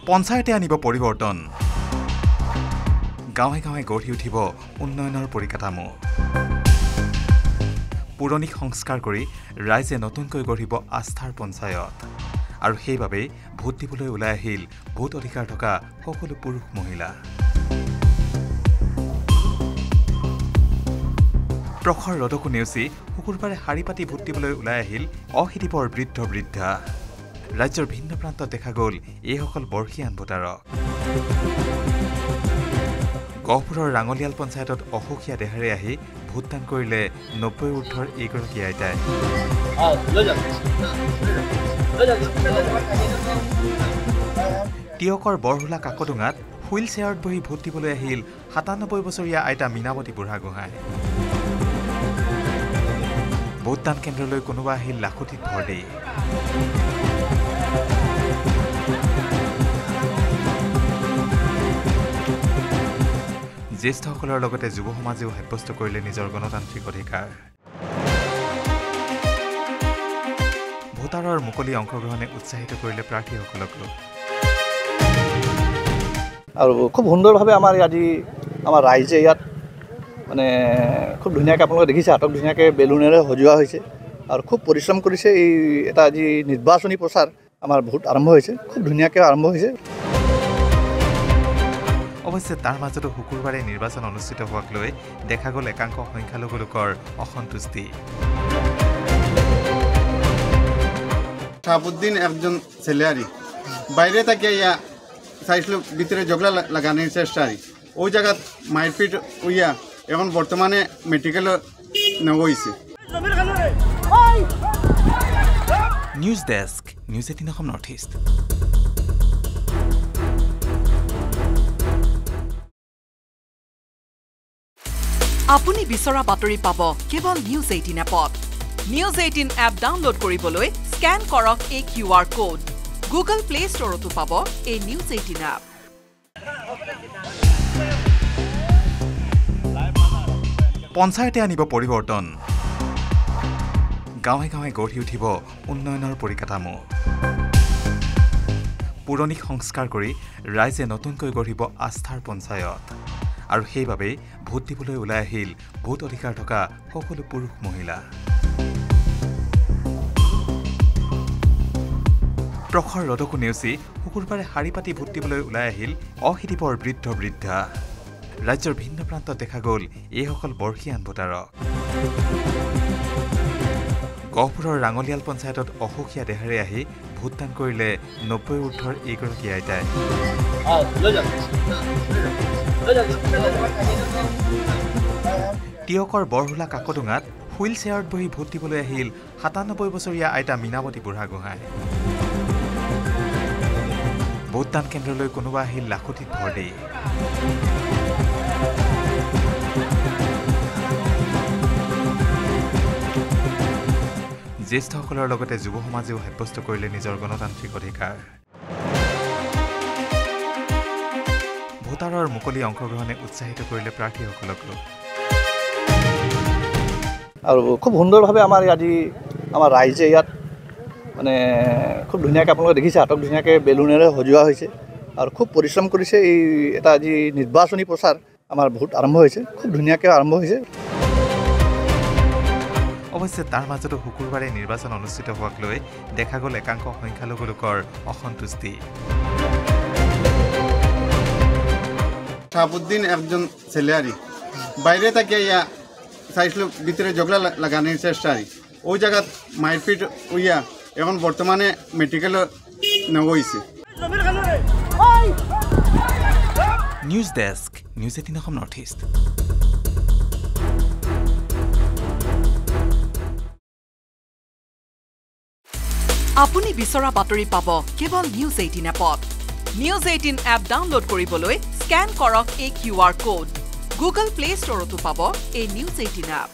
পঞ্চায়তে আনিব পৰিৱৰ্তন গাঁৱে গাঁৱে গঢ়ি উঠিব উন্নয়নৰ পৰিকাঠামো পুৰণি সংস্কাৰ কৰি ৰাইজে নতুনকৈ গঢ়িব আস্থাৰ পঞ্চায়ত আৰু সেইবাবে ভোট দিবলৈ ওলাই আহিল ভোট অধিকাৰ থকা সকলো পুৰুষ মহিলা প্ৰখৰ ৰদকো নেওচি শুকুৰবাৰে শাৰী পাতি ভোট দিবলৈ ওলাই আহিল অশীতিপৰ বৃদ্ধ বৃদ্ধা ৰাজ্যৰ ভিন্ন প্ৰান্তত দেখা গ'ল এইসকল বৰ্ষীয়ান ভোটাৰক গহপুৰৰ ৰাঙলিয়াল পঞ্চায়তত অসুখীয়া দেহেৰে আহি ভোটদান কৰিলে 90 ঊৰ্ধৰ এইগৰাকী আইতাই টিয়কৰ বৰহুলা কাকডোঙাত হুইল চেয়াৰত বহি ভোট দিবলৈ আহিল 97 বছৰীয়া আইতা মীনাৱতী বুঢ়াগোহাঁই ভোটদান কেন্দ্ৰলৈ কোনোবা আহিল লাখুটিত ভৰ দি জ্যেষ্ঠসকলৰ লগতে যুৱ সমাজেও সাব্যস্ত কৰিলে নিজৰ গণতান্ত্ৰিক অধিকাৰ ভোটাৰৰ মুকলি অংশগ্ৰহণে উৎসাহিত কৰিলে প্ৰাৰ্থীসকলক আৰু খুব সুন্দৰভাৱে আমাৰ ৰাইজে ইয়াত মানে খুব ধুনীয়াকৈ আপোনালোকে দেখিছে হাতক ধুনীয়াকৈ বেলুনেৰে সজোৱা হৈছে আৰু খুব পৰিশ্ৰম কৰিছে এই এটা আজি নিৰ্বাচনী প্ৰচাৰ আমাৰ ভোট আৰম্ভ হৈছে খুব ধুনীয়াকৈ আৰম্ভ হৈছে অৱশ্যে তাৰ মাজতো শুকুৰবাৰে নিৰ্বাচন অনুষ্ঠিত হোৱাক লৈ দেখা গ'ল একাংশ সংখ্যালঘু লোকৰ অসন্তুষ্টি শাহাবুদ্দিন একজন ছেলে আরি বাইরে থেকে ইয়া চাইছিল ভিতরে জগলা লাগানোর চেষ্টা আরি ওই জায়গা মারপিট হইয়া এখন বর্তমানে মেডিকেল নেওয়া হয়েছে news desk news 18 Assam north east আপুনি বিচৰা বাতৰি পাব কেৱল নিউজ 18 এপত নিউজ 18 এপ ডাউনলোড কৰিবলৈ স্ক্যান কৰক এই QR কোড গুগল প্লে ষ্টৰতো পাব এই নিউজ 18 এপ পঞ্চায়তে আনিব পৰিৱৰ্তন গাঁৱে গাঁৱে গঢ়ি উঠিব উন্নয়নৰ পৰিকাঠামো পুৰণি সংস্কাৰ কৰি ৰাইজে নতুনকৈ গঢ়িব আস্থাৰ পঞ্চায়ত আৰু সেইবাবে ভোট দিবলৈ ওলাই আহিল ভোট অধিকাৰ থকা সকলো পুৰুষ মহিলা প্ৰখৰ ৰদকো নেওচি শুকুৰবাৰে শাৰী পাতি ভোট দিবলৈ ওলাই আহিল অশীতিপৰ বৃদ্ধ বৃদ্ধা ৰাজ্যৰ ভিন্ন প্ৰান্তত দেখা গ'ল এইসকল বৰ্ষীয়ান ভোটাৰক গহপুৰৰ ৰাঙলিয়াল পঞ্চায়তত অসুখীয়া দেহেৰে আহি ভোটদান কৰিলে 90 ঊৰ্ধৰ এইগৰাকী আইতাই টিয়কৰ বৰহুলা কাকডোঙাত হুইল চেয়াৰত বহি ভোট দিবলৈ আহিল 97 বছৰীয়া আইতা মীনাৱতী বুঢ়াগোহাঁই ভোটদান কেন্দ্ৰলৈ কোনোবা আহিল লাখুটিত ভৰ দি জ্যেষ্ঠসকলৰ লগতে যুৱ সমাজেও সাব্যস্ত কৰিলে নিজৰ গণতান্ত্ৰিক অধিকাৰ ভোটাৰৰ মুকলি অংশগ্ৰহণে উৎসাহিত কৰিলে প্ৰাৰ্থীসকলক আৰু খুব সুন্দৰভাৱে আমাৰ ৰাইজে ইয়াত মানে খুব ধুনীয়াকৈ আপোনালোকে দেখিছে হাতক ধুনীয়াকৈ বেলুনেৰে সজোৱা হৈছে আৰু খুব পৰিশ্ৰম কৰিছে এই এটা আজি নিৰ্বাচনী প্ৰচাৰ আমাৰ ভোট আৰম্ভ হৈছে খুব ধুনীয়াকৈ আৰম্ভ হৈছে অৱশ্যে তাৰ মাজতো শুকুৰবাৰে নিৰ্বাচন অনুষ্ঠিত হোৱাক লৈ দেখা গ'ল একাংশ সংখ্যালঘু লোকৰ অসন্তুষ্টি শাহাবুদ্দিন একজন ছেলে আরি বাইরে থেকে ইয়া চাইছিল ভিতরে জগলা লাগানোর চেষ্টা আরি ওই জায়গা মারপিট হইয়া এখন বর্তমানে মেডিকেল নেওয়া হয়েছে news desk news 18 Assam north east আপুনি বিচৰা বাতৰি পাব কেৱল নিউজ 18 এপত নিউজ 18 এপ ডাউনলোড কৰিবলৈ স্ক্যান কৰক এই QR কোড গুগল প্লে ষ্টৰতো পাব এই নিউজ 18 এপ